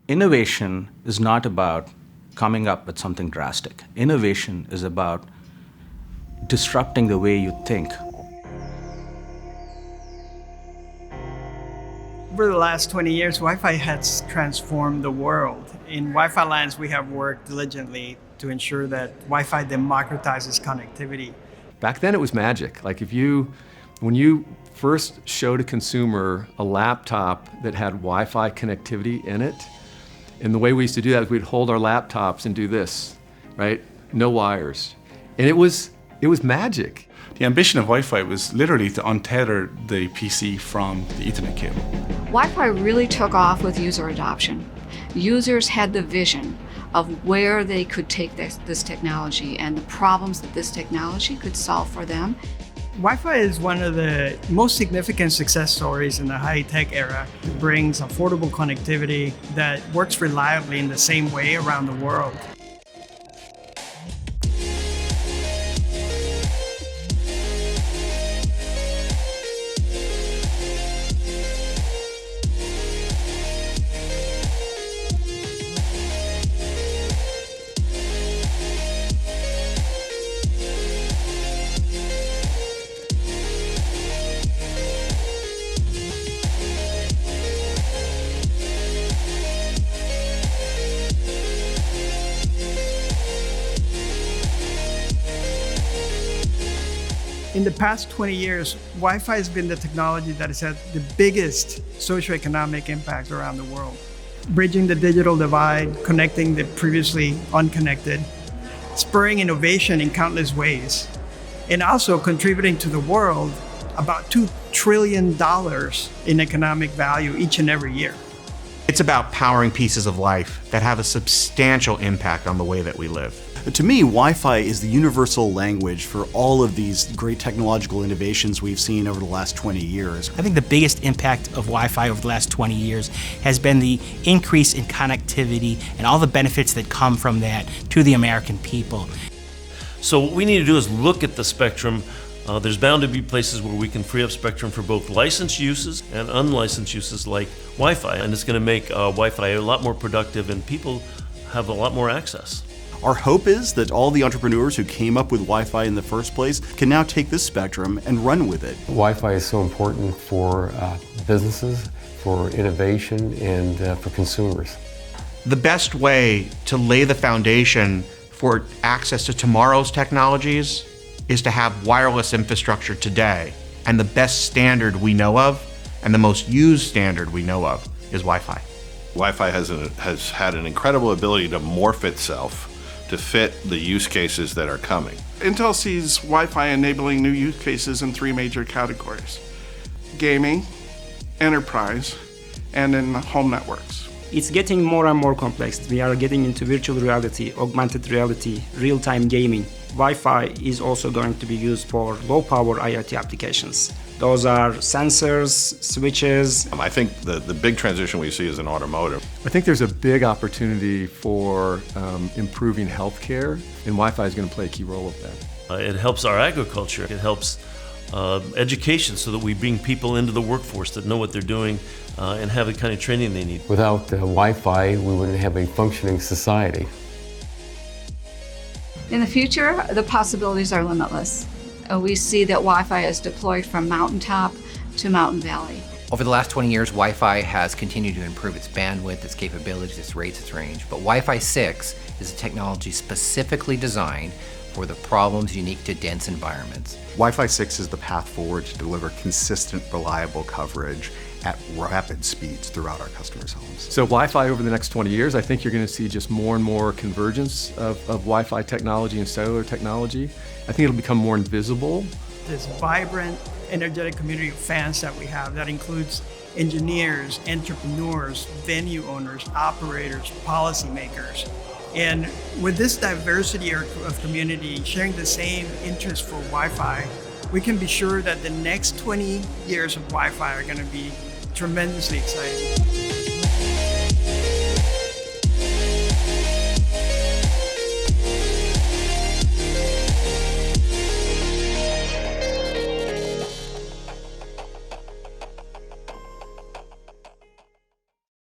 Innovation is not about coming up with something drastic. Innovation is about disrupting the way you think. Over the last 20 years, Wi-Fi has transformed the world. In Wi-FiAlliance, we have worked diligently to ensure that Wi-Fi democratizes connectivity. Back then it was magic. Like when you first showed a consumer a laptop that had Wi-Fi connectivity in it, and the way we used to do that is we'd hold our laptops and do this, right? No wires. And it was magic. The ambition of Wi-Fi was literally to untether the PC from the Ethernet cable. Wi-Fi really took off with user adoption. Users had the vision of where they could take this technology and the problems that this technology could solve for them. Wi-Fi is one of the most significant success stories in the high-tech era. It brings affordable connectivity that works reliably in the same way around the world. In the past 20 years, Wi-Fi has been the technology that has had the biggest socioeconomic impact around the world. Bridging the digital divide, connecting the previously unconnected, spurring innovation in countless ways, and also contributing to the world about $2 trillion in economic value each and every year. It's about powering pieces of life that have a substantial impact on the way that we live. To me, Wi-Fi is the universal language for all of these great technological innovations we've seen over the last 20 years. I think the biggest impact of Wi-Fi over the last 20 years has been the increase in connectivity and all the benefits that come from that to the American people. So what we need to do is look at the spectrum. There's bound to be places where we can free up spectrum for both licensed uses and unlicensed uses like Wi-Fi, and it's going to make Wi-Fi a lot more productive and people have a lot more access. Our hope is that all the entrepreneurs who came up with Wi-Fi in the first place can now take this spectrum and run with it. Wi-Fi is so important for businesses, for innovation, and for consumers. The best way to lay the foundation for access to tomorrow's technologies is to have wireless infrastructure today. And the best standard we know of, and the most used standard we know of, is Wi-Fi. Wi-Fi has had an incredible ability to morph itself to fit the use cases that are coming. Intel sees Wi-Fi enabling new use cases in 3 major categories: gaming, enterprise, and in home networks. It's getting more and more complex. We are getting into virtual reality, augmented reality, real-time gaming. Wi-Fi is also going to be used for low-power IoT applications. Those are sensors, switches. I think the big transition we see is in automotive. I think there's a big opportunity for improving healthcare, and Wi-Fi is going to play a key role with that. It helps our agriculture. It helps education so that we bring people into the workforce that know what they're doing and have the kind of training they need. Without Wi-Fi, we wouldn't have a functioning society. In the future, the possibilities are limitless. We see that Wi-Fi is deployed from mountaintop to mountain valley. Over the last 20 years, Wi-Fi has continued to improve its bandwidth, its capabilities, its rates, its range. But Wi-Fi 6 is a technology specifically designed for the problems unique to dense environments. Wi-Fi 6 is the path forward to deliver consistent, reliable coverage at rapid speeds throughout our customers' homes. So Wi-Fi over the next 20 years, I think you're going to see just more and more convergence of Wi-Fi technology and cellular technology. I think it'll become more invisible. This vibrant, energetic community of fans that we have that includes engineers, entrepreneurs, venue owners, operators, policymakers. And with this diversity of community sharing the same interest for Wi-Fi, we can be sure that the next 20 years of Wi-Fi are going to be tremendously exciting.